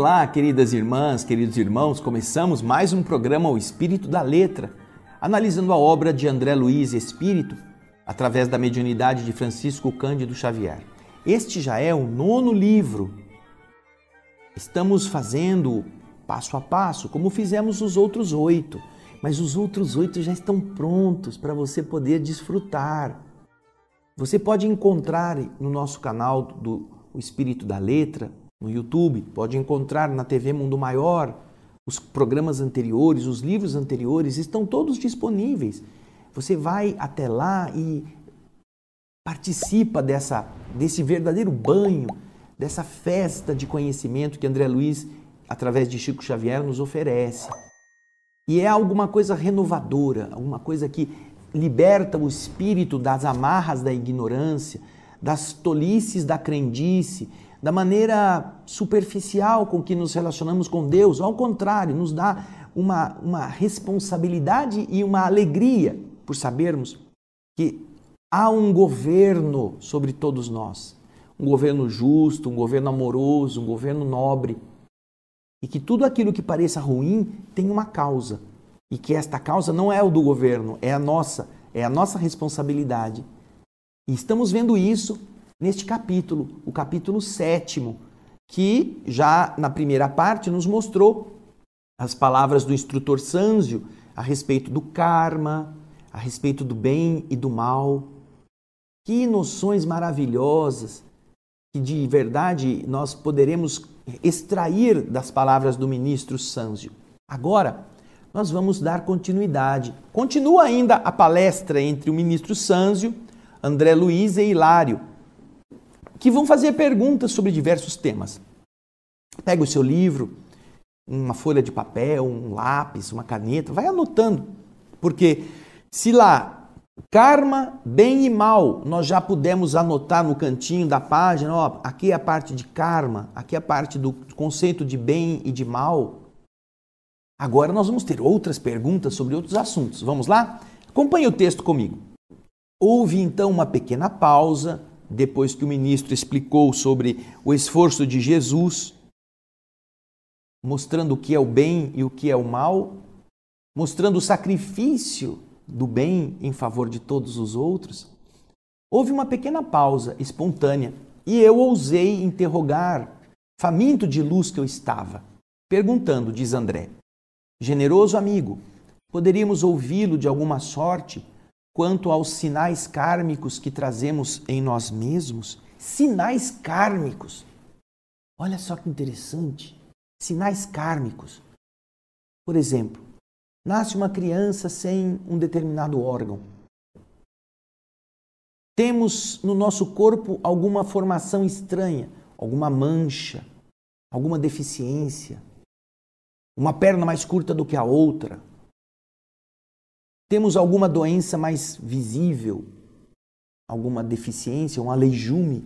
Olá, queridas irmãs, queridos irmãos, começamos mais um programa O Espírito da Letra, analisando a obra de André Luiz Espírito, através da mediunidade de Francisco Cândido Xavier. Este já é o 9º livro. Estamos fazendo passo a passo, como fizemos os outros 8, mas os outros 8 já estão prontos para você poder desfrutar. Você pode encontrar no nosso canal do O Espírito da Letra, no YouTube, pode encontrar na TV Mundo Maior, os programas anteriores, os livros anteriores, estão todos disponíveis. Você vai até lá e participa desse verdadeiro banho, dessa festa de conhecimento que André Luiz, através de Chico Xavier, nos oferece. E é alguma coisa renovadora, alguma coisa que liberta o espírito das amarras da ignorância, das tolices da crendice, da maneira superficial com que nos relacionamos com Deus. Ao contrário, nos dá uma responsabilidade e uma alegria por sabermos que há um governo sobre todos nós. Um governo justo, um governo amoroso, um governo nobre. E que tudo aquilo que pareça ruim tem uma causa. E que esta causa não é o do governo, é a nossa responsabilidade. E estamos vendo isso neste capítulo, o capítulo 7º, que já na primeira parte nos mostrou as palavras do instrutor Sânzio a respeito do karma, a respeito do bem e do mal. Que noções maravilhosas que de verdade nós poderemos extrair das palavras do ministro Sânzio. Agora, nós vamos dar continuidade. Continua ainda a palestra entre o ministro Sânzio, André Luiz e Hilário, que vão fazer perguntas sobre diversos temas. Pega o seu livro, uma folha de papel, um lápis, uma caneta, vai anotando. Porque se lá, karma, bem e mal, nós já pudemos anotar no cantinho da página, ó, aqui é a parte de karma, aqui é a parte do conceito de bem e de mal. Agora nós vamos ter outras perguntas sobre outros assuntos. Vamos lá? Acompanhe o texto comigo. Houve então uma pequena pausa, depois que o ministro explicou sobre o esforço de Jesus, mostrando o que é o bem e o que é o mal, mostrando o sacrifício do bem em favor de todos os outros. Houve uma pequena pausa espontânea e eu ousei interrogar, faminto de luz que eu estava, perguntando, diz André: generoso amigo, poderíamos ouvi-lo de alguma sorte quanto aos sinais kármicos que trazemos em nós mesmos? Sinais kármicos. Olha só que interessante. Sinais kármicos. Por exemplo, nasce uma criança sem um determinado órgão. Temos no nosso corpo alguma formação estranha, alguma mancha, alguma deficiência, uma perna mais curta do que a outra. Temos alguma doença mais visível, alguma deficiência, um aleijume.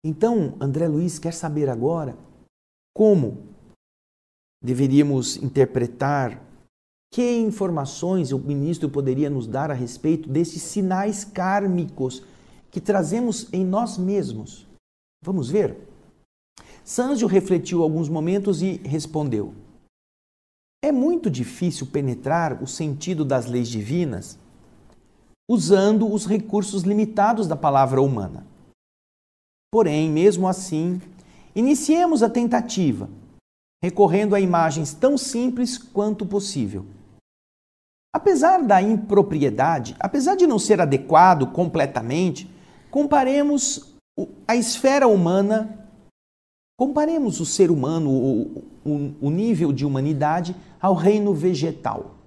Então, André Luiz quer saber agora como deveríamos interpretar, que informações o ministro poderia nos dar a respeito desses sinais kármicos que trazemos em nós mesmos. Vamos ver? Sânzio refletiu alguns momentos e respondeu: é muito difícil penetrar o sentido das leis divinas usando os recursos limitados da palavra humana. Porém, mesmo assim, iniciemos a tentativa, recorrendo a imagens tão simples quanto possível. Apesar da impropriedade, apesar de não ser adequado completamente, comparemos a esfera humana, comparemos o ser humano, o nível de humanidade, ao reino vegetal.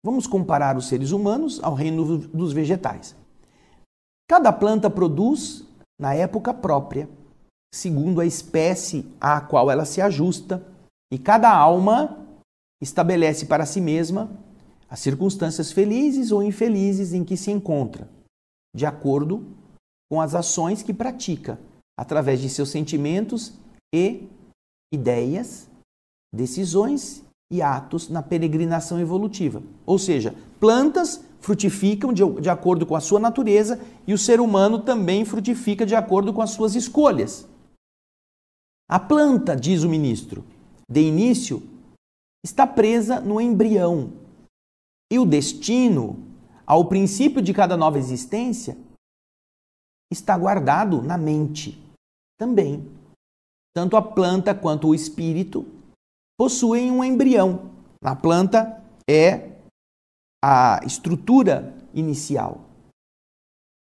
Vamos comparar os seres humanos ao reino dos vegetais. Cada planta produz na época própria, segundo a espécie à qual ela se ajusta, e cada alma estabelece para si mesma as circunstâncias felizes ou infelizes em que se encontra, de acordo com as ações que pratica, através de seus sentimentos e ideias, decisões e atos na peregrinação evolutiva. Ou seja, plantas frutificam de acordo com a sua natureza e o ser humano também frutifica de acordo com as suas escolhas. A planta, diz o ministro, de início, está presa no embrião. E o destino, ao princípio de cada nova existência, está guardado na mente também. Tanto a planta quanto o espírito possuem um embrião. Na planta é a estrutura inicial,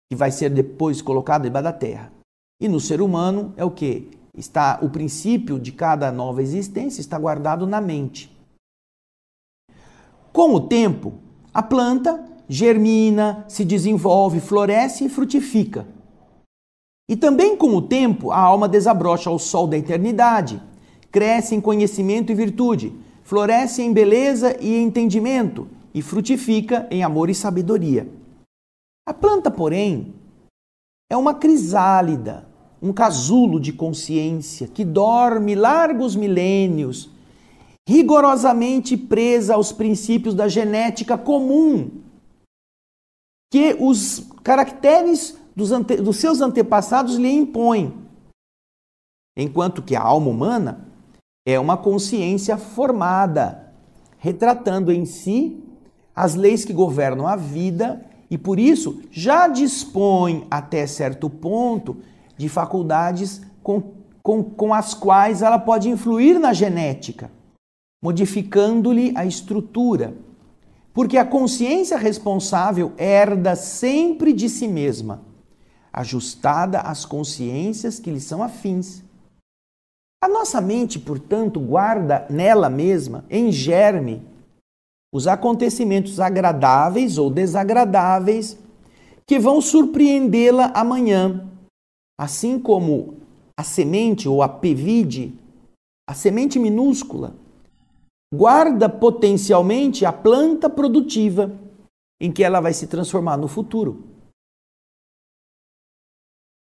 que vai ser depois colocada debaixo da terra. E no ser humano é o quê? Está o princípio de cada nova existência está guardado na mente. Com o tempo, a planta germina, se desenvolve, floresce e frutifica. E também com o tempo, a alma desabrocha ao sol da eternidade, cresce em conhecimento e virtude, floresce em beleza e entendimento e frutifica em amor e sabedoria. A planta, porém, é uma crisálida, um casulo de consciência que dorme largos milênios, rigorosamente presa aos princípios da genética comum, que os caracteres dos seus antepassados lhe impõem. Enquanto que a alma humana é uma consciência formada, retratando em si as leis que governam a vida e, por isso, já dispõe, até certo ponto, de faculdades com as quais ela pode influir na genética, modificando-lhe a estrutura. Porque a consciência responsável herda sempre de si mesma, ajustada às consciências que lhe são afins. A nossa mente, portanto, guarda nela mesma, em germe, os acontecimentos agradáveis ou desagradáveis que vão surpreendê-la amanhã, assim como a semente ou a pevide, a semente minúscula, guarda potencialmente a planta produtiva em que ela vai se transformar no futuro.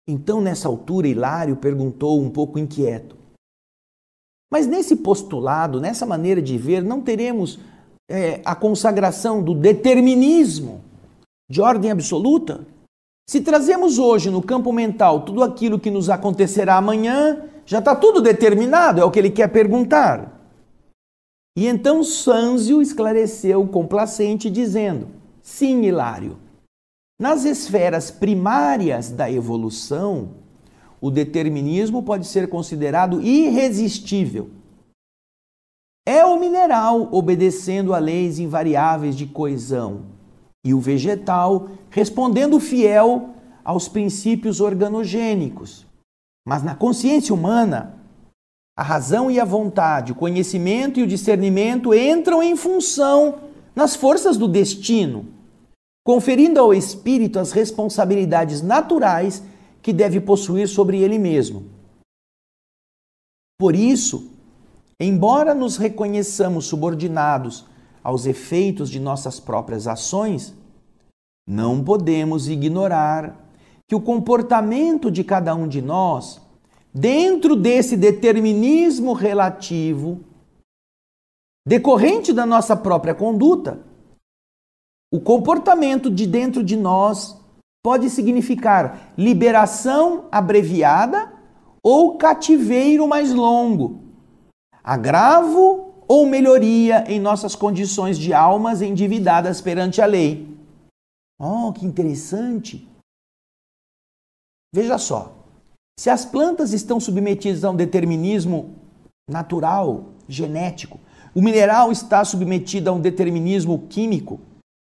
Então, nessa altura, Hilário perguntou um pouco inquieto: mas nesse postulado, nessa maneira de ver, não teremos a consagração do determinismo de ordem absoluta? Se trazemos hoje no campo mental tudo aquilo que nos acontecerá amanhã, já está tudo determinado? É o que ele quer perguntar. E então Sanzio esclareceu complacente, dizendo: sim, Hilário, nas esferas primárias da evolução, o determinismo pode ser considerado irresistível. É o mineral obedecendo a leis invariáveis de coesão e o vegetal respondendo fiel aos princípios organogênicos. Mas na consciência humana, a razão e a vontade, o conhecimento e o discernimento entram em função nas forças do destino, conferindo ao espírito as responsabilidades naturais que deve possuir sobre ele mesmo. Por isso, embora nos reconheçamos subordinados aos efeitos de nossas próprias ações, não podemos ignorar que o comportamento de cada um de nós, dentro desse determinismo relativo, decorrente da nossa própria conduta, o comportamento de dentro de nós pode significar liberação abreviada ou cativeiro mais longo, agravo ou melhoria em nossas condições de almas endividadas perante a lei. Oh, que interessante! Veja só, se as plantas estão submetidas a um determinismo natural, genético, o mineral está submetido a um determinismo químico,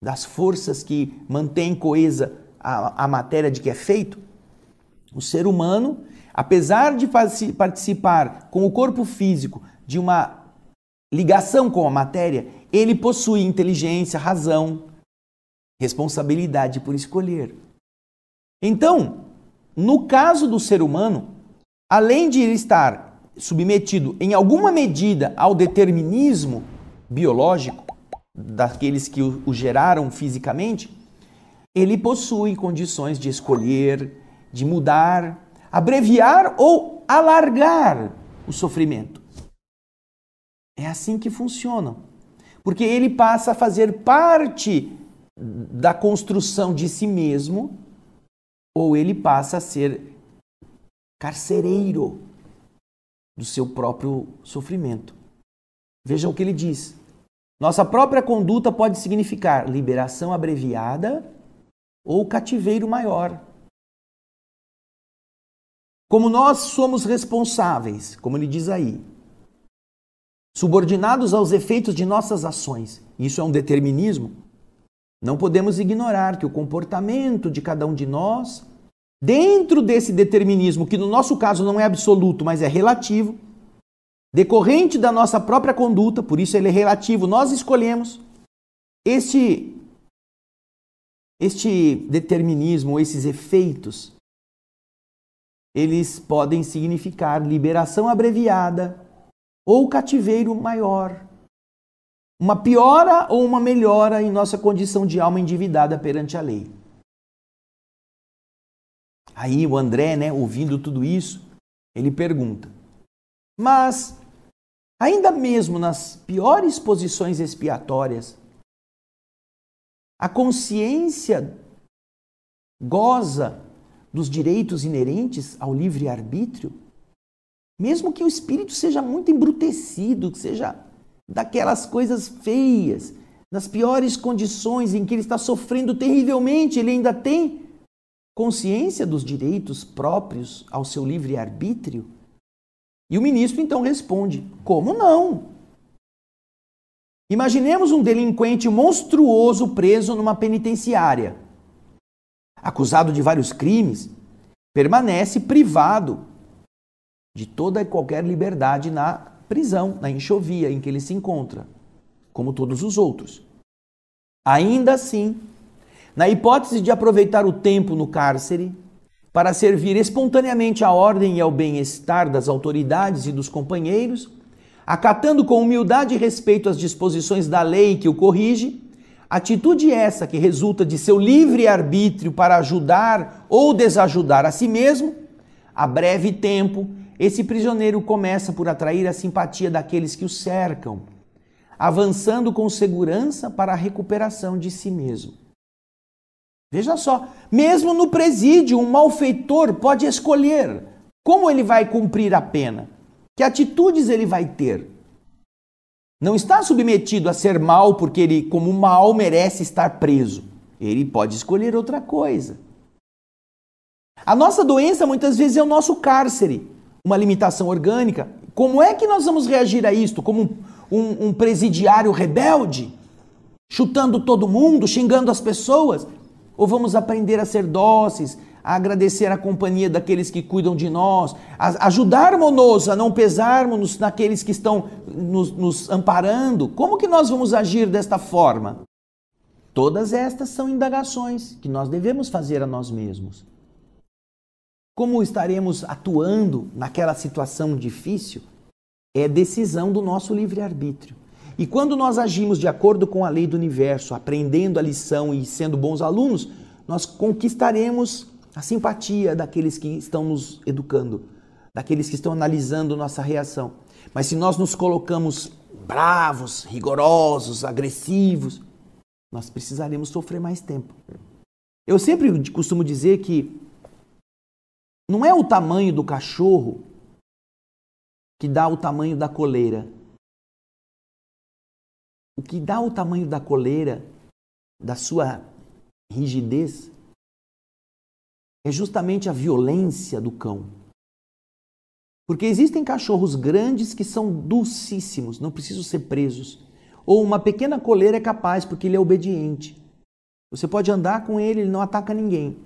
das forças que mantêm coesa a matéria de que é feito, o ser humano, apesar de participar com o corpo físico de uma ligação com a matéria, ele possui inteligência, razão, responsabilidade por escolher. Então, no caso do ser humano, além de ele estar submetido em alguma medida ao determinismo biológico daqueles que o geraram fisicamente, ele possui condições de escolher, de mudar, abreviar ou alargar o sofrimento. É assim que funciona, porque ele passa a fazer parte da construção de si mesmo, ou ele passa a ser carcereiro do seu próprio sofrimento. Veja o que ele diz. Nossa própria conduta pode significar liberação abreviada ou cativeiro maior. Como nós somos responsáveis, como ele diz aí, subordinados aos efeitos de nossas ações, isso é um determinismo, não podemos ignorar que o comportamento de cada um de nós, dentro desse determinismo, que no nosso caso não é absoluto, mas é relativo, decorrente da nossa própria conduta, por isso ele é relativo, nós escolhemos este determinismo, esses efeitos, eles podem significar liberação abreviada ou cativeiro maior. Uma piora ou uma melhora em nossa condição de alma endividada perante a lei. Aí o André, ouvindo tudo isso, ele pergunta, mas ainda mesmo nas piores posições expiatórias, a consciência goza dos direitos inerentes ao livre-arbítrio? Mesmo que o espírito seja muito embrutecido, que seja daquelas coisas feias, nas piores condições em que ele está sofrendo terrivelmente, ele ainda tem consciência dos direitos próprios ao seu livre-arbítrio? E o ministro então responde, como não? Imaginemos um delinquente monstruoso preso numa penitenciária. Acusado de vários crimes, permanece privado de toda e qualquer liberdade na prisão, na enxovia em que ele se encontra, como todos os outros. Ainda assim, na hipótese de aproveitar o tempo no cárcere para servir espontaneamente à ordem e ao bem-estar das autoridades e dos companheiros, acatando com humildade e respeito as disposições da lei que o corrige, atitude essa que resulta de seu livre-arbítrio para ajudar ou desajudar a si mesmo, a breve tempo, esse prisioneiro começa por atrair a simpatia daqueles que o cercam, avançando com segurança para a recuperação de si mesmo. Veja só, mesmo no presídio, um malfeitor pode escolher como ele vai cumprir a pena, que atitudes ele vai ter. Não está submetido a ser mal porque ele, como mal, merece estar preso. Ele pode escolher outra coisa. A nossa doença muitas vezes é o nosso cárcere, uma limitação orgânica. Como é que nós vamos reagir a isto? Como um presidiário rebelde? Chutando todo mundo, xingando as pessoas? Ou vamos aprender a ser dóceis, a agradecer a companhia daqueles que cuidam de nós, a ajudarmos-nos a não pesarmos naqueles que estão nos amparando? Como que nós vamos agir desta forma? Todas estas são indagações que nós devemos fazer a nós mesmos. Como estaremos atuando naquela situação difícil é decisão do nosso livre-arbítrio. E quando nós agimos de acordo com a lei do universo, aprendendo a lição e sendo bons alunos, nós conquistaremos a simpatia daqueles que estão nos educando, daqueles que estão analisando nossa reação. Mas se nós nos colocamos bravos, rigorosos, agressivos, nós precisaremos sofrer mais tempo. Eu sempre costumo dizer que não é o tamanho do cachorro que dá o tamanho da coleira. O que dá o tamanho da coleira, da sua rigidez, é justamente a violência do cão. Porque existem cachorros grandes que são dulcíssimos, não precisam ser presos. Ou uma pequena coleira é capaz, porque ele é obediente. Você pode andar com ele, ele não ataca ninguém.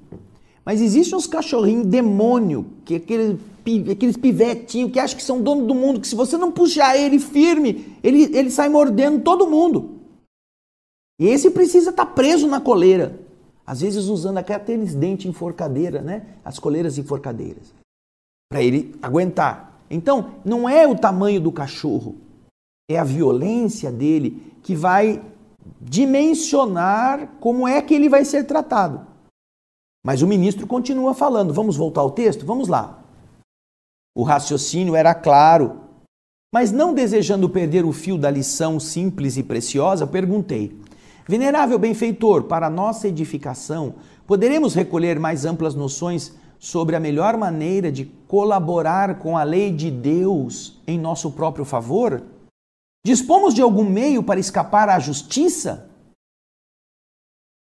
Mas existem uns cachorrinhos demônio, que aqueles pivetinhos que acham que são dono do mundo, que se você não puxar ele firme, ele sai mordendo todo mundo. E esse precisa estar preso na coleira. Às vezes usando aqueles dentes enforcadeira, as coleiras enforcadeiras, para ele aguentar. Então, não é o tamanho do cachorro, é a violência dele que vai dimensionar como é que ele vai ser tratado. Mas o ministro continua falando. Vamos voltar ao texto? Vamos lá. O raciocínio era claro, mas não desejando perder o fio da lição simples e preciosa, perguntei: venerável benfeitor, para nossa edificação, poderemos recolher mais amplas noções sobre a melhor maneira de colaborar com a lei de Deus em nosso próprio favor? Dispomos de algum meio para escapar à justiça?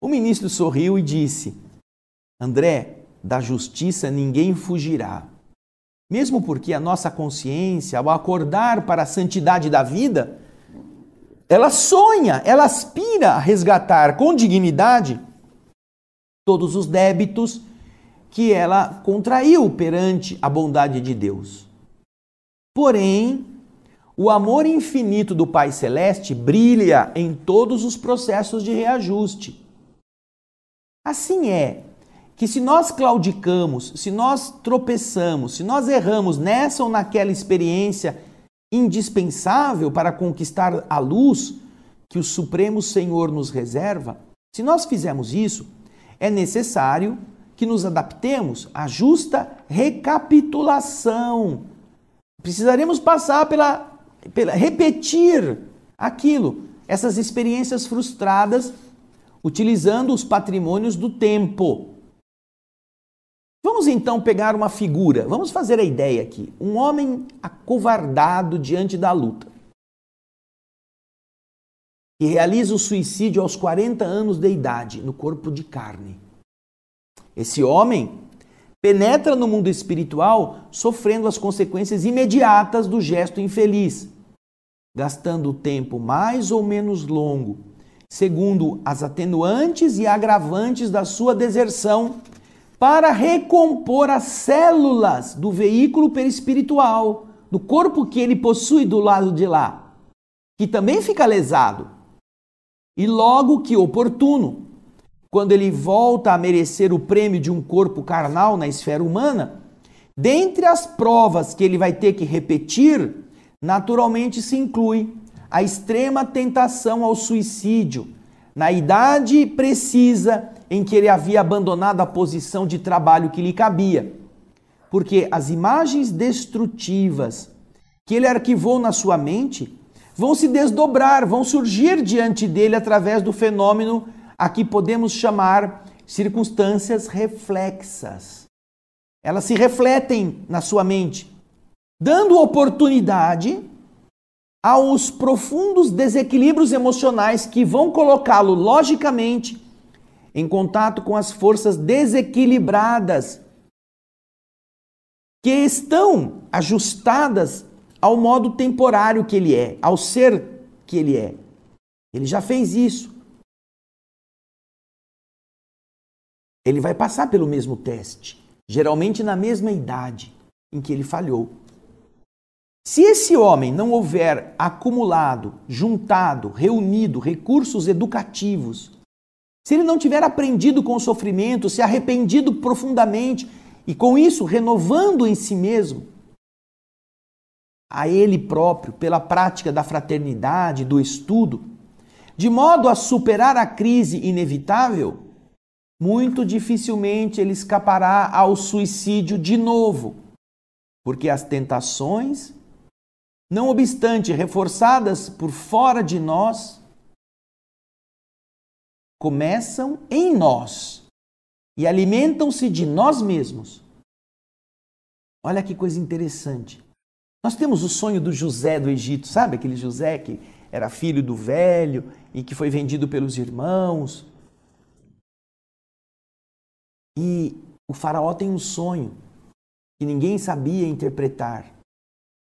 O ministro sorriu e disse: André, da justiça ninguém fugirá. Mesmo porque a nossa consciência, ao acordar para a santidade da vida, ela sonha, ela aspira a resgatar com dignidade todos os débitos que ela contraiu perante a bondade de Deus. Porém, o amor infinito do Pai Celeste brilha em todos os processos de reajuste. Assim é que se nós claudicamos, se nós tropeçamos, se nós erramos nessa ou naquela experiência indispensável para conquistar a luz que o Supremo Senhor nos reserva, se nós fizermos isso, é necessário que nos adaptemos à justa recapitulação. Precisaremos passar pela repetir aquilo, essas experiências frustradas, utilizando os patrimônios do tempo. Vamos então pegar uma figura, vamos fazer a ideia aqui. Um homem acovardado diante da luta, que realiza o suicídio aos 40 anos de idade, no corpo de carne. Esse homem penetra no mundo espiritual sofrendo as consequências imediatas do gesto infeliz, gastando o tempo mais ou menos longo, segundo as atenuantes e agravantes da sua deserção, para recompor as células do veículo perispiritual, do corpo que ele possui do lado de lá, que também fica lesado. E logo que oportuno, quando ele volta a merecer o prêmio de um corpo carnal na esfera humana, dentre as provas que ele vai ter que repetir, naturalmente se inclui a extrema tentação ao suicídio, na idade precisa em que ele havia abandonado a posição de trabalho que lhe cabia. Porque as imagens destrutivas que ele arquivou na sua mente vão se desdobrar, vão surgir diante dele através do fenômeno a que podemos chamar circunstâncias reflexas. Elas se refletem na sua mente, dando oportunidade aos profundos desequilíbrios emocionais que vão colocá-lo, logicamente, em contato com as forças desequilibradas que estão ajustadas ao modo temporário que ele é, ao ser que ele é. Ele já fez isso. Ele vai passar pelo mesmo teste, geralmente na mesma idade em que ele falhou. Se esse homem não houver acumulado, juntado, reunido recursos educativos, se ele não tiver aprendido com o sofrimento, se arrependido profundamente e com isso renovando em si mesmo, a ele próprio, pela prática da fraternidade, do estudo, de modo a superar a crise inevitável, muito dificilmente ele escapará ao suicídio de novo, porque as tentações, não obstante reforçadas por fora de nós, começam em nós e alimentam-se de nós mesmos. Olha que coisa interessante. Nós temos o sonho do José do Egito, sabe aquele José que era filho do velho e que foi vendido pelos irmãos? E o faraó tem um sonho que ninguém sabia interpretar.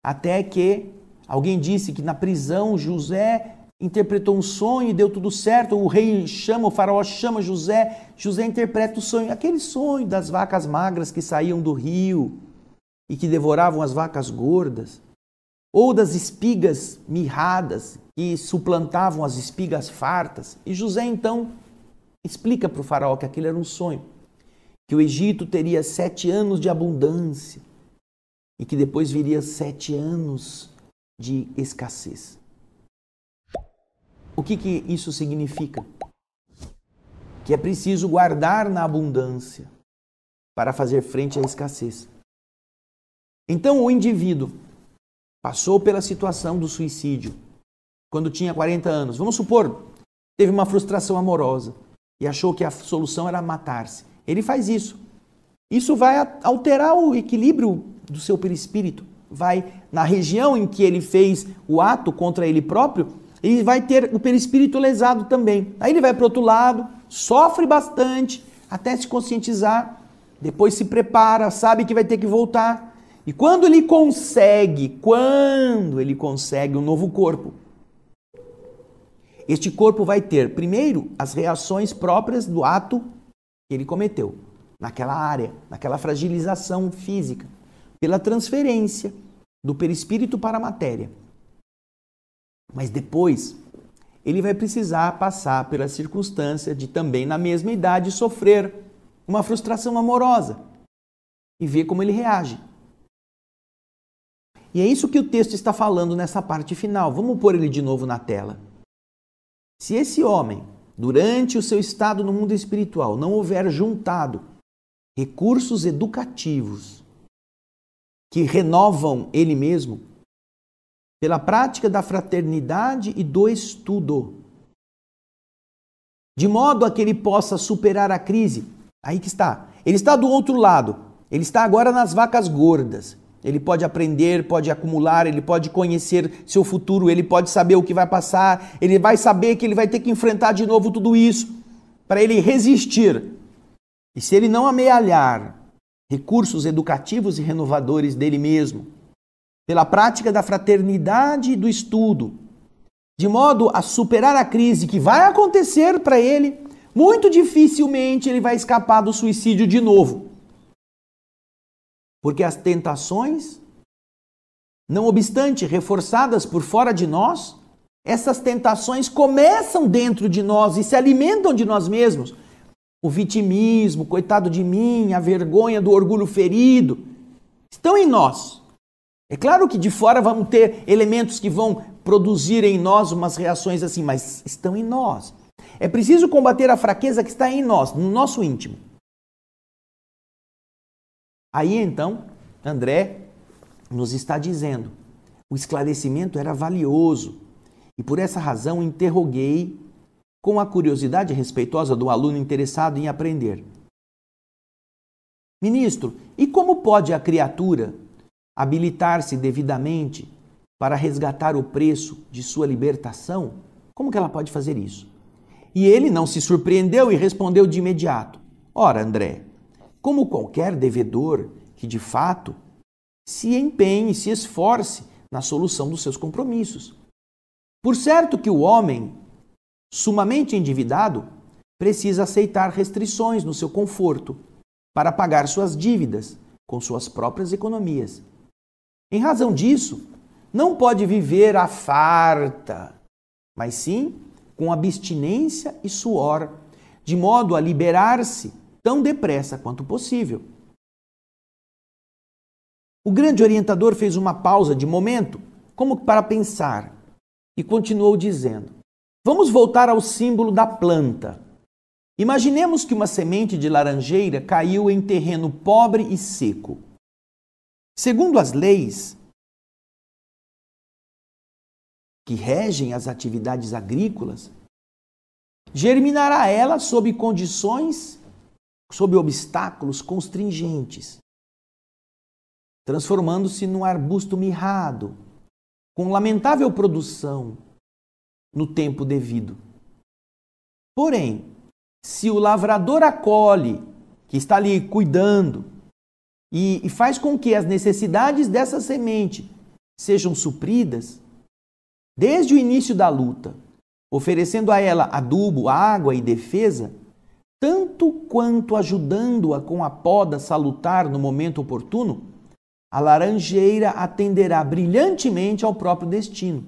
Até que alguém disse que na prisão José interpretou um sonho e deu tudo certo. O rei chama, o faraó chama José, José interpreta o sonho. Aquele sonho das vacas magras que saíam do rio e que devoravam as vacas gordas. Ou das espigas mirradas que suplantavam as espigas fartas. E José então explica para o faraó que aquele era um sonho. Que o Egito teria 7 anos de abundância e que depois viria 7 anos de escassez. O que isso significa? Que é preciso guardar na abundância para fazer frente à escassez. Então o indivíduo passou pela situação do suicídio quando tinha 40 anos. Vamos supor, teve uma frustração amorosa e achou que a solução era matar-se. Ele faz isso. Isso vai alterar o equilíbrio do seu perispírito. Vai, na região em que ele fez o ato contra ele próprio, ele vai ter o perispírito lesado também. Aí ele vai para o outro lado, sofre bastante, até se conscientizar, depois se prepara, sabe que vai ter que voltar. E quando ele consegue um novo corpo, este corpo vai ter, primeiro, as reações próprias do ato que ele cometeu, naquela área, naquela fragilização física, pela transferência do perispírito para a matéria. Mas depois, ele vai precisar passar pela circunstância de também, na mesma idade, sofrer uma frustração amorosa e ver como ele reage. E é isso que o texto está falando nessa parte final. Vamos pôr ele de novo na tela. Se esse homem, durante o seu estado no mundo espiritual, não houver juntado recursos educativos que renovam ele mesmo, pela prática da fraternidade e do estudo, de modo a que ele possa superar a crise. Aí que está. Ele está do outro lado. Ele está agora nas vacas gordas. Ele pode aprender, pode acumular, ele pode conhecer seu futuro, ele pode saber o que vai passar, ele vai saber que ele vai ter que enfrentar de novo tudo isso para ele resistir. E se ele não amealhar recursos educativos e renovadores dele mesmo, pela prática da fraternidade e do estudo, de modo a superar a crise que vai acontecer para ele, muito dificilmente ele vai escapar do suicídio de novo. Porque as tentações, não obstante reforçadas por fora de nós, essas tentações começam dentro de nós e se alimentam de nós mesmos. O vitimismo, coitado de mim, a vergonha do orgulho ferido, estão em nós. É claro que de fora vamos ter elementos que vão produzir em nós umas reações assim, mas estão em nós. É preciso combater a fraqueza que está em nós, no nosso íntimo. Aí então, André nos está dizendo, o esclarecimento era valioso e por essa razão interroguei com a curiosidade respeitosa do aluno interessado em aprender. Ministro, e como pode a criatura habilitar-se devidamente para resgatar o preço de sua libertação? Como que ela pode fazer isso? E ele não se surpreendeu e respondeu de imediato. Ora, André, como qualquer devedor que de fato se empenhe, se esforce na solução dos seus compromissos. Por certo que o homem, sumamente endividado, precisa aceitar restrições no seu conforto para pagar suas dívidas com suas próprias economias. Em razão disso, não pode viver à farta, mas sim com abstinência e suor, de modo a liberar-se tão depressa quanto possível. O grande orientador fez uma pausa de momento, como para pensar, e continuou dizendo: vamos voltar ao símbolo da planta. Imaginemos que uma semente de laranjeira caiu em terreno pobre e seco. Segundo as leis que regem as atividades agrícolas, germinará ela sob condições, sob obstáculos constringentes, transformando-se num arbusto mirrado, com lamentável produção no tempo devido. Porém, se o lavrador acolhe, que está ali cuidando, e faz com que as necessidades dessa semente sejam supridas, desde o início da luta, oferecendo a ela adubo, água e defesa, tanto quanto ajudando-a com a poda salutar no momento oportuno, a laranjeira atenderá brilhantemente ao próprio destino.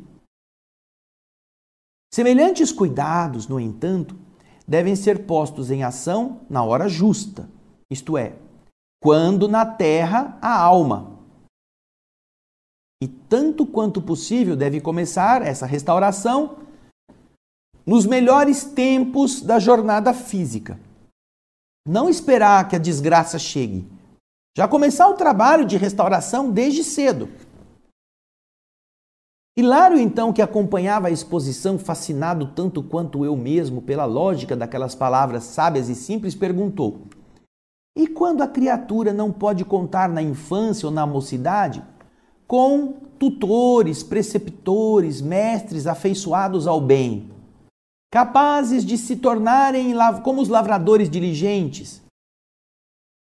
Semelhantes cuidados, no entanto, devem ser postos em ação na hora justa, isto é, quando na terra há alma. E tanto quanto possível deve começar essa restauração nos melhores tempos da jornada física. Não esperar que a desgraça chegue. Já começar o trabalho de restauração desde cedo. Hilário, então, que acompanhava a exposição, fascinado tanto quanto eu mesmo pela lógica daquelas palavras sábias e simples, perguntou: E quando a criatura não pode contar na infância ou na mocidade com tutores, preceptores, mestres afeiçoados ao bem, capazes de se tornarem como os lavradores diligentes,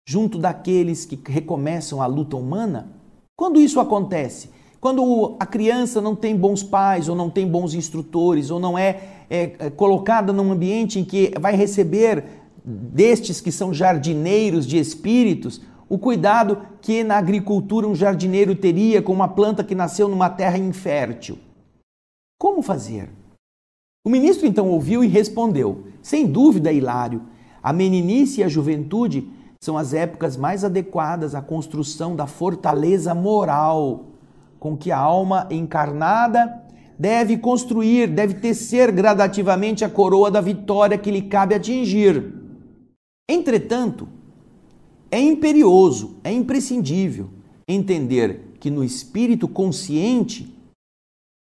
junto daqueles que recomeçam a luta humana? Quando isso acontece? Quando a criança não tem bons pais, ou não tem bons instrutores, ou não é colocada num ambiente em que vai receber destes que são jardineiros de espíritos, o cuidado que na agricultura um jardineiro teria com uma planta que nasceu numa terra infértil. Como fazer? O ministro então ouviu e respondeu: sem dúvida, Hilário, a meninice e a juventude são as épocas mais adequadas à construção da fortaleza moral com que a alma encarnada deve construir, deve tecer gradativamente a coroa da vitória que lhe cabe atingir. Entretanto, é imperioso, é imprescindível entender que no espírito consciente,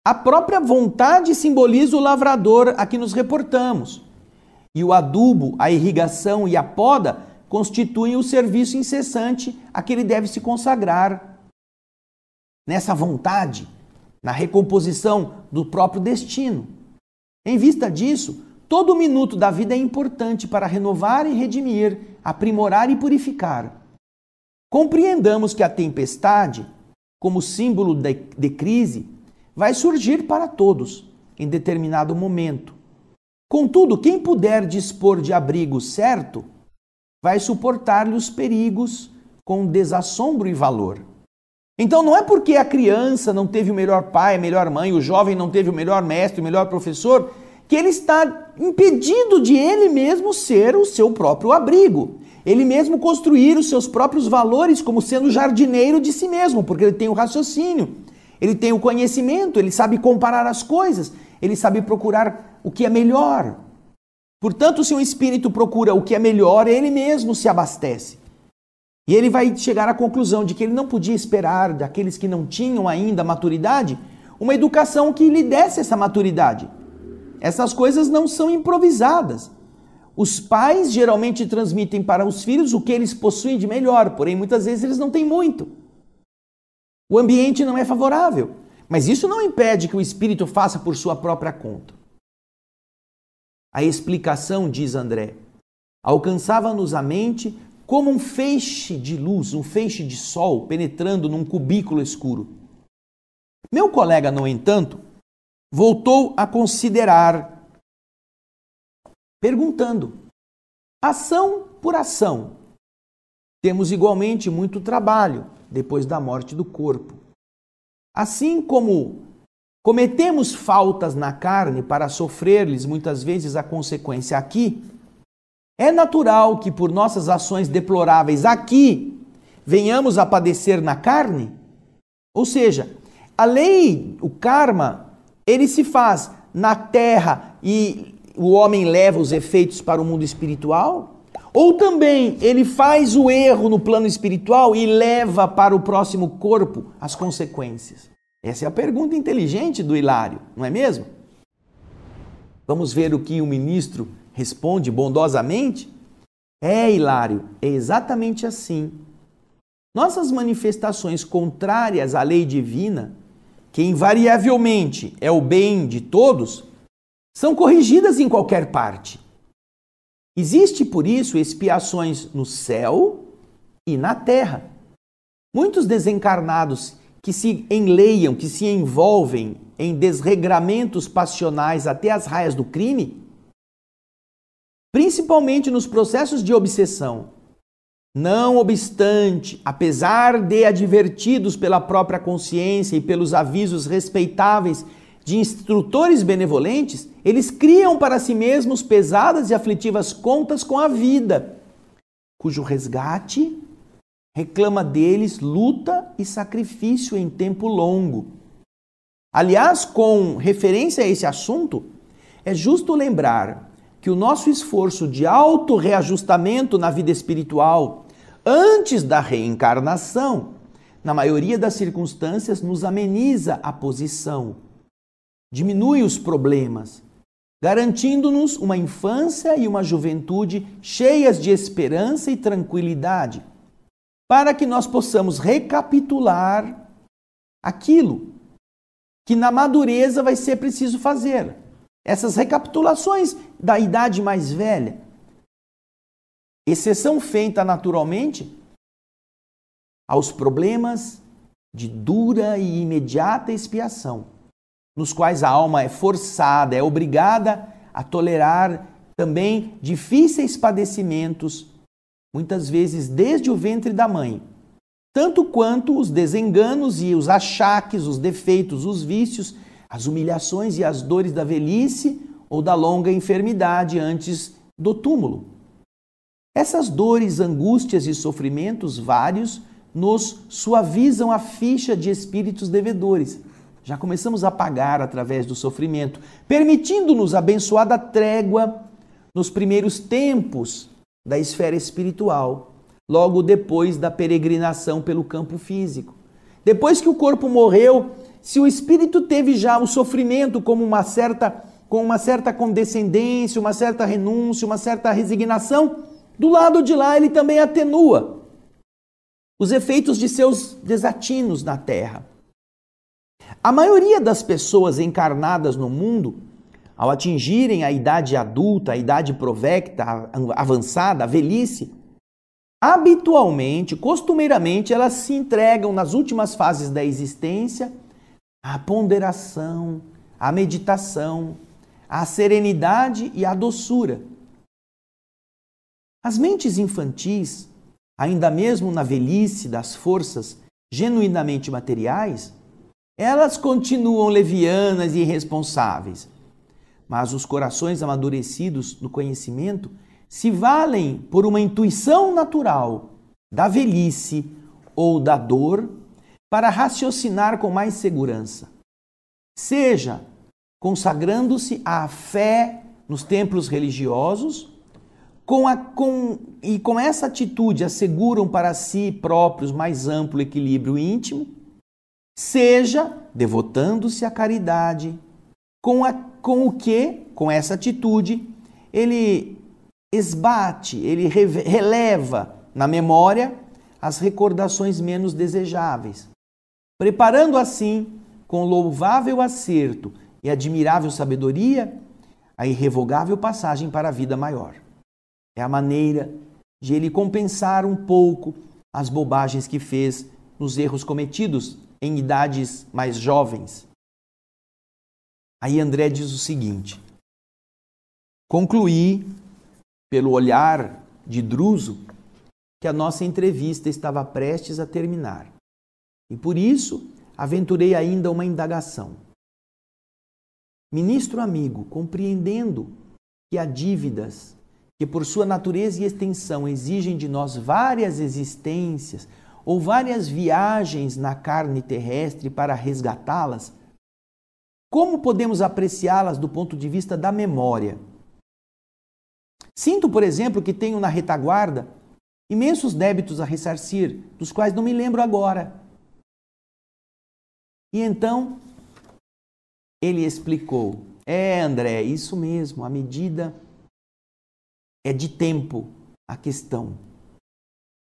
a própria vontade simboliza o lavrador a que nos reportamos, e o adubo, a irrigação e a poda constituem o serviço incessante a que ele deve se consagrar. Nessa vontade, na recomposição do próprio destino. Em vista disso, todo minuto da vida é importante para renovar e redimir, aprimorar e purificar. Compreendamos que a tempestade, como símbolo de crise, vai surgir para todos em determinado momento. Contudo, quem puder dispor de abrigo certo, vai suportar-lhe os perigos com desassombro e valor. Então não é porque a criança não teve o melhor pai, a melhor mãe, o jovem não teve o melhor mestre, o melhor professor, que ele está impedido de ele mesmo ser o seu próprio abrigo. Ele mesmo construir os seus próprios valores como sendo jardineiro de si mesmo, porque ele tem o raciocínio, ele tem o conhecimento, ele sabe comparar as coisas, ele sabe procurar o que é melhor. Portanto, se um espírito procura o que é melhor, ele mesmo se abastece. E ele vai chegar à conclusão de que ele não podia esperar daqueles que não tinham ainda maturidade uma educação que lhe desse essa maturidade. Essas coisas não são improvisadas. Os pais geralmente transmitem para os filhos o que eles possuem de melhor, porém muitas vezes eles não têm muito. O ambiente não é favorável, mas isso não impede que o espírito faça por sua própria conta. A explicação, diz André, alcançava-nos a mente como um feixe de luz, um feixe de sol penetrando num cubículo escuro. Meu colega, no entanto, voltou a considerar, perguntando: ação por ação, temos igualmente muito trabalho depois da morte do corpo. Assim como cometemos faltas na carne para sofrer-lhes muitas vezes a consequência aqui, é natural que por nossas ações deploráveis aqui venhamos a padecer na carne? Ou seja, a lei, o karma, ele se faz na terra e o homem leva os efeitos para o mundo espiritual? Ou também ele faz o erro no plano espiritual e leva para o próximo corpo as consequências? Essa é a pergunta inteligente do Hilário, não é mesmo? Vamos ver o que o ministro responde bondosamente. É, Hilário, é exatamente assim. Nossas manifestações contrárias à lei divina, que invariavelmente é o bem de todos, são corrigidas em qualquer parte. Existe, por isso, expiações no céu e na terra. Muitos desencarnados que se enleiam, que se envolvem em desregramentos passionais até as raias do crime, principalmente nos processos de obsessão. Não obstante, apesar de advertidos pela própria consciência e pelos avisos respeitáveis de instrutores benevolentes, eles criam para si mesmos pesadas e aflitivas contas com a vida, cujo resgate reclama deles luta e sacrifício em tempo longo. Aliás, com referência a esse assunto, é justo lembrar que o nosso esforço de auto-reajustamento na vida espiritual, antes da reencarnação, na maioria das circunstâncias, nos ameniza a posição, diminui os problemas, garantindo-nos uma infância e uma juventude cheias de esperança e tranquilidade, para que nós possamos recapitular aquilo que na madureza vai ser preciso fazer. Essas recapitulações da idade mais velha. Exceção feita naturalmente aos problemas de dura e imediata expiação, nos quais a alma é forçada, é obrigada a tolerar também difíceis padecimentos, muitas vezes desde o ventre da mãe, tanto quanto os desenganos e os achaques, os defeitos, os vícios, as humilhações e as dores da velhice ou da longa enfermidade antes do túmulo. Essas dores, angústias e sofrimentos vários nos suavizam a ficha de espíritos devedores. Já começamos a pagar através do sofrimento, permitindo-nos abençoada trégua nos primeiros tempos da esfera espiritual, logo depois da peregrinação pelo campo físico. Depois que o corpo morreu, se o espírito teve já o sofrimento com uma certa condescendência, uma certa renúncia, uma certa resignação, do lado de lá ele também atenua os efeitos de seus desatinos na terra. A maioria das pessoas encarnadas no mundo, ao atingirem a idade adulta, a idade provecta, avançada, a velhice, habitualmente, costumeiramente, elas se entregam nas últimas fases da existência à ponderação, à meditação, à serenidade e à doçura. As mentes infantis, ainda mesmo na velhice das forças genuinamente materiais, elas continuam levianas e irresponsáveis. Mas os corações amadurecidos no conhecimento se valem por uma intuição natural da velhice ou da dor para raciocinar com mais segurança. Seja consagrando-se à fé nos templos religiosos, com essa atitude asseguram para si próprios mais amplo equilíbrio íntimo, seja devotando-se à caridade, com essa atitude, ele esbate, ele releva na memória as recordações menos desejáveis, preparando assim, com louvável acerto e admirável sabedoria, a irrevogável passagem para a vida maior. É a maneira de ele compensar um pouco as bobagens que fez nos erros cometidos em idades mais jovens. Aí André diz o seguinte: concluí, pelo olhar de Druso, que a nossa entrevista estava prestes a terminar. E por isso, aventurei ainda uma indagação. Ministro amigo, compreendendo que há dívidas que por sua natureza e extensão exigem de nós várias existências ou várias viagens na carne terrestre para resgatá-las, como podemos apreciá-las do ponto de vista da memória? Sinto, por exemplo, que tenho na retaguarda imensos débitos a ressarcir, dos quais não me lembro agora. E então, ele explicou: André, isso mesmo, a medida é de tempo a questão.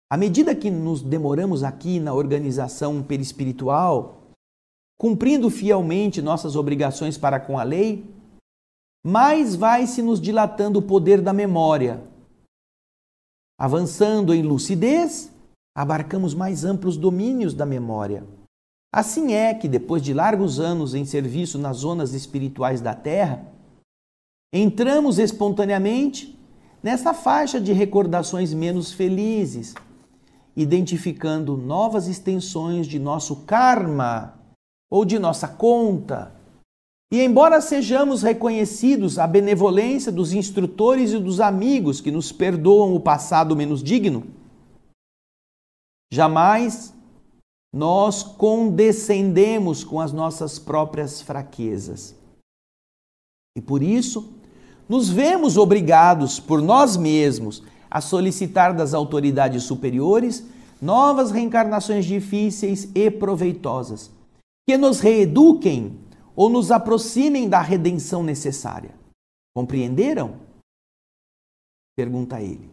À medida que nos demoramos aqui na organização perispiritual, cumprindo fielmente nossas obrigações para com a lei, mais vai se nos dilatando o poder da memória. Avançando em lucidez, abarcamos mais amplos domínios da memória. Assim é que, depois de largos anos em serviço nas zonas espirituais da Terra, entramos espontaneamente nessa faixa de recordações menos felizes, identificando novas extensões de nosso karma ou de nossa conta. E embora sejamos reconhecidos a benevolência dos instrutores e dos amigos que nos perdoam o passado menos digno, jamais nós condescendemos com as nossas próprias fraquezas. E por isso, nos vemos obrigados por nós mesmos a solicitar das autoridades superiores novas reencarnações difíceis e proveitosas, que nos reeduquem ou nos aproximem da redenção necessária. Compreenderam? Pergunta ele.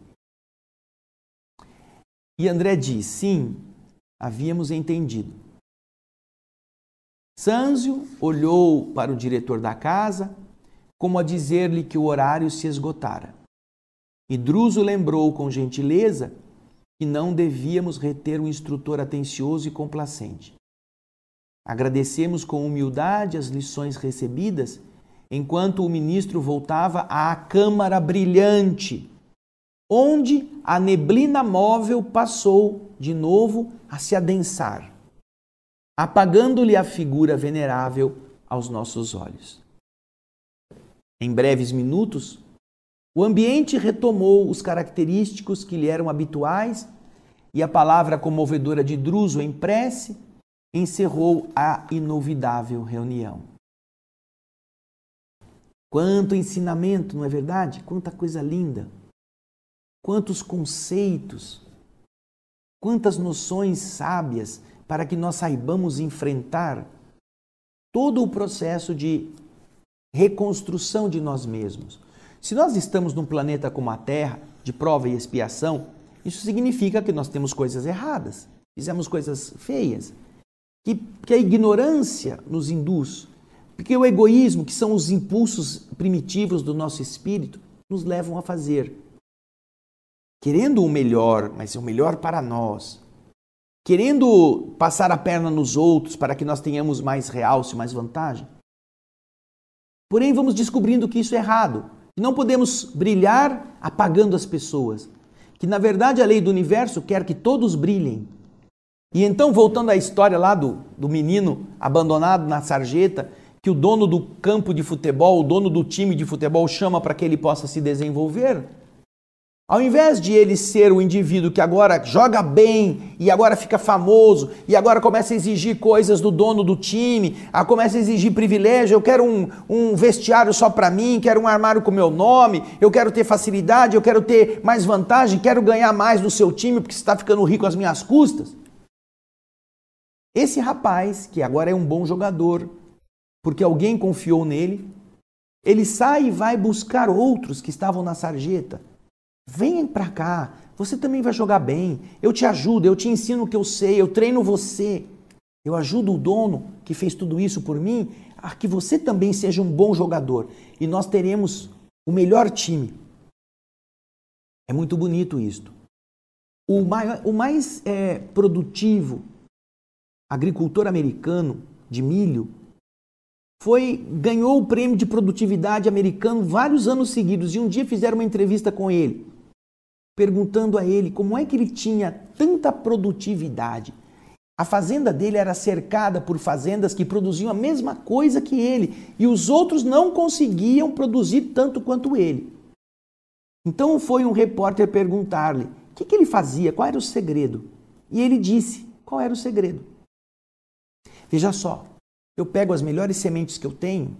E André diz, sim, havíamos entendido. Sanzio olhou para o diretor da casa, como a dizer-lhe que o horário se esgotara. E Druso lembrou com gentileza que não devíamos reter um instrutor atencioso e complacente. Agradecemos com humildade as lições recebidas, enquanto o ministro voltava à câmara brilhante, onde a neblina móvel passou de novo a se adensar, apagando-lhe a figura venerável aos nossos olhos. Em breves minutos, o ambiente retomou os característicos que lhe eram habituais e a palavra comovedora de Druso em prece encerrou a inovidável reunião. Quanto ensinamento, não é verdade? Quanta coisa linda! Quantos conceitos, quantas noções sábias para que nós saibamos enfrentar todo o processo de reconstrução de nós mesmos. Se nós estamos num planeta como a Terra, de prova e expiação, isso significa que nós temos coisas erradas, fizemos coisas feias, que a ignorância nos induz, porque o egoísmo, que são os impulsos primitivos do nosso espírito, nos levam a fazer. Querendo o melhor, mas o melhor para nós, querendo passar a perna nos outros para que nós tenhamos mais realce, mais vantagem. Porém, vamos descobrindo que isso é errado, que não podemos brilhar apagando as pessoas, que na verdade a lei do universo quer que todos brilhem. E então, voltando à história lá do menino abandonado na sarjeta, que o dono do campo de futebol, o dono do time de futebol chama para que ele possa se desenvolver, ao invés de ele ser o indivíduo que agora joga bem e agora fica famoso e agora começa a exigir coisas do dono do time, começa a exigir privilégio, eu quero um vestiário só para mim, quero um armário com meu nome, eu quero ter facilidade, eu quero ter mais vantagem, quero ganhar mais no seu time porque você está ficando rico às minhas custas. Esse rapaz, que agora é um bom jogador, porque alguém confiou nele, ele sai e vai buscar outros que estavam na sarjeta. Vem para cá, você também vai jogar bem, eu te ajudo, eu te ensino o que eu sei, eu treino você. Eu ajudo o dono que fez tudo isso por mim a que você também seja um bom jogador. E nós teremos o melhor time. É muito bonito isto. O mais produtivo agricultor americano de milho ganhou o prêmio de produtividade americano vários anos seguidos. E um dia fizeram uma entrevista com ele, perguntando a ele como é que ele tinha tanta produtividade. A fazenda dele era cercada por fazendas que produziam a mesma coisa que ele, e os outros não conseguiam produzir tanto quanto ele. Então foi um repórter perguntar-lhe o que ele fazia, qual era o segredo. E ele disse qual era o segredo. Veja só, eu pego as melhores sementes que eu tenho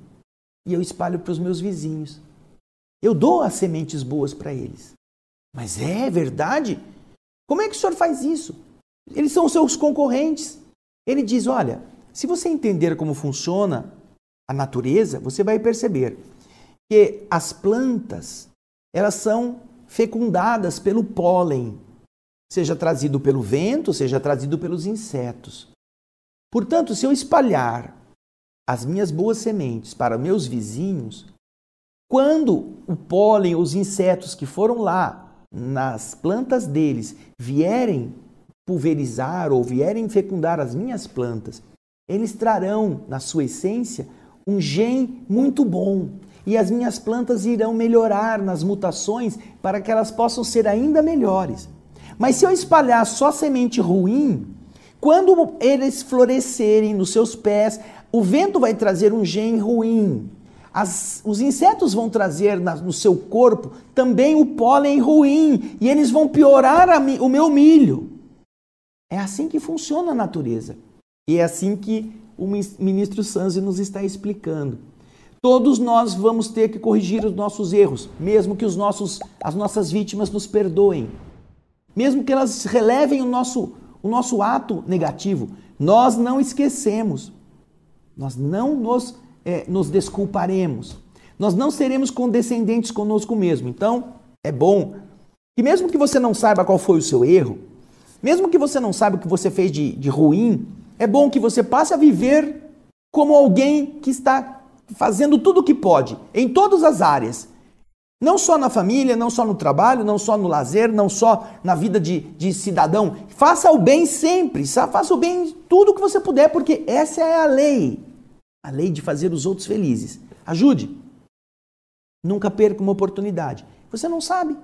e eu espalho para os meus vizinhos. Eu dou as sementes boas para eles. Mas é verdade? Como é que o senhor faz isso? Eles são seus concorrentes. Ele diz, olha, se você entender como funciona a natureza, você vai perceber que as plantas, elas são fecundadas pelo pólen, seja trazido pelo vento, seja trazido pelos insetos. Portanto, se eu espalhar as minhas boas sementes para meus vizinhos, quando o pólen, os insetos que foram lá nas plantas deles vierem pulverizar ou vierem fecundar as minhas plantas, eles trarão na sua essência um gene muito bom e as minhas plantas irão melhorar nas mutações para que elas possam ser ainda melhores. Mas se eu espalhar só semente ruim, quando eles florescerem nos seus pés, o vento vai trazer um gene ruim. Os insetos vão trazer no seu corpo também o pólen ruim e eles vão piorar o meu milho. É assim que funciona a natureza. E é assim que o ministro Sanzio nos está explicando. Todos nós vamos ter que corrigir os nossos erros, mesmo que as nossas vítimas nos perdoem. Mesmo que elas relevem o nosso ato negativo. Nós não esquecemos. Nós não nos desculparemos. nós não seremos condescendentes conosco mesmo. Então, é bom que mesmo que você não saiba qual foi o seu erro, mesmo que você não saiba o que você fez de ruim, é bom que você passe a viver como alguém que está fazendo tudo o que pode, em todas as áreas. Não só na família, não só no trabalho, não só no lazer, não só na vida de cidadão. Faça o bem sempre, faça o bem em tudo que você puder, porque essa é a lei de fazer os outros felizes. Ajude. Nunca perca uma oportunidade. Você não sabe.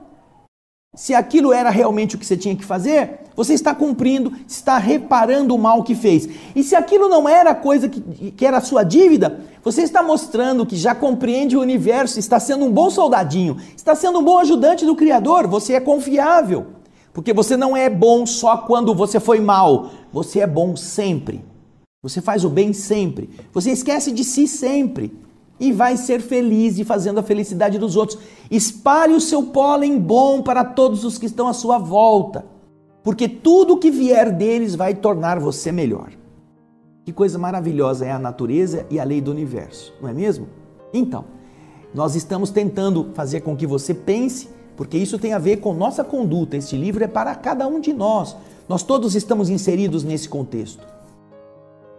Se aquilo era realmente o que você tinha que fazer, você está cumprindo, está reparando o mal que fez. E se aquilo não era a coisa que era a sua dívida, você está mostrando que já compreende o universo, está sendo um bom soldadinho, está sendo um bom ajudante do Criador, você é confiável. Porque você não é bom só quando você foi mal, você é bom sempre. Você faz o bem sempre, você esquece de si sempre. E vai ser feliz e fazendo a felicidade dos outros. Espalhe o seu pólen bom para todos os que estão à sua volta. Porque tudo que vier deles vai tornar você melhor. Que coisa maravilhosa é a natureza e a lei do universo, não é mesmo? Então, nós estamos tentando fazer com que você pense, porque isso tem a ver com nossa conduta. Este livro é para cada um de nós. Nós todos estamos inseridos nesse contexto.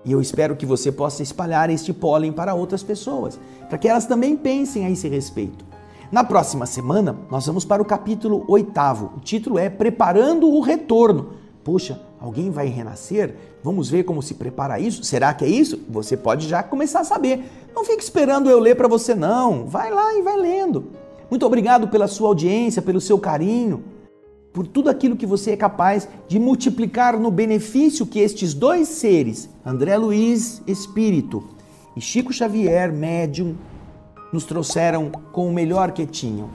E eu espero que você possa espalhar este pólen para outras pessoas, para que elas também pensem a esse respeito. Na próxima semana, nós vamos para o capítulo 8º. O título é Preparando o Retorno. Poxa, alguém vai renascer? Vamos ver como se prepara isso? Será que é isso? Você pode já começar a saber. Não fique esperando eu ler para você, não. Vai lá e vai lendo. Muito obrigado pela sua audiência, pelo seu carinho, por tudo aquilo que você é capaz de multiplicar no benefício que estes dois seres, André Luiz, espírito, e Chico Xavier, médium, nos trouxeram com o melhor que tinham.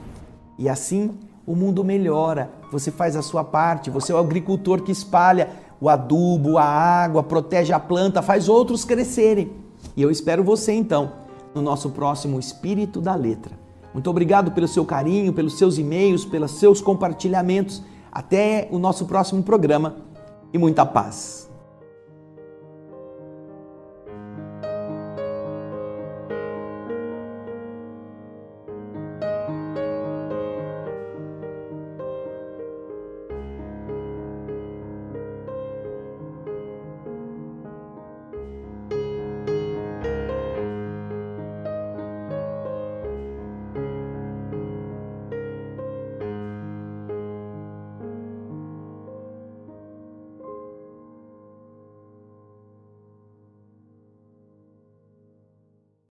E assim o mundo melhora, você faz a sua parte, você é o agricultor que espalha o adubo, a água, protege a planta, faz outros crescerem. E eu espero você então no nosso próximo Espírito da Letra. Muito obrigado pelo seu carinho, pelos seus e-mails, pelos seus compartilhamentos. Até o nosso próximo programa e muita paz.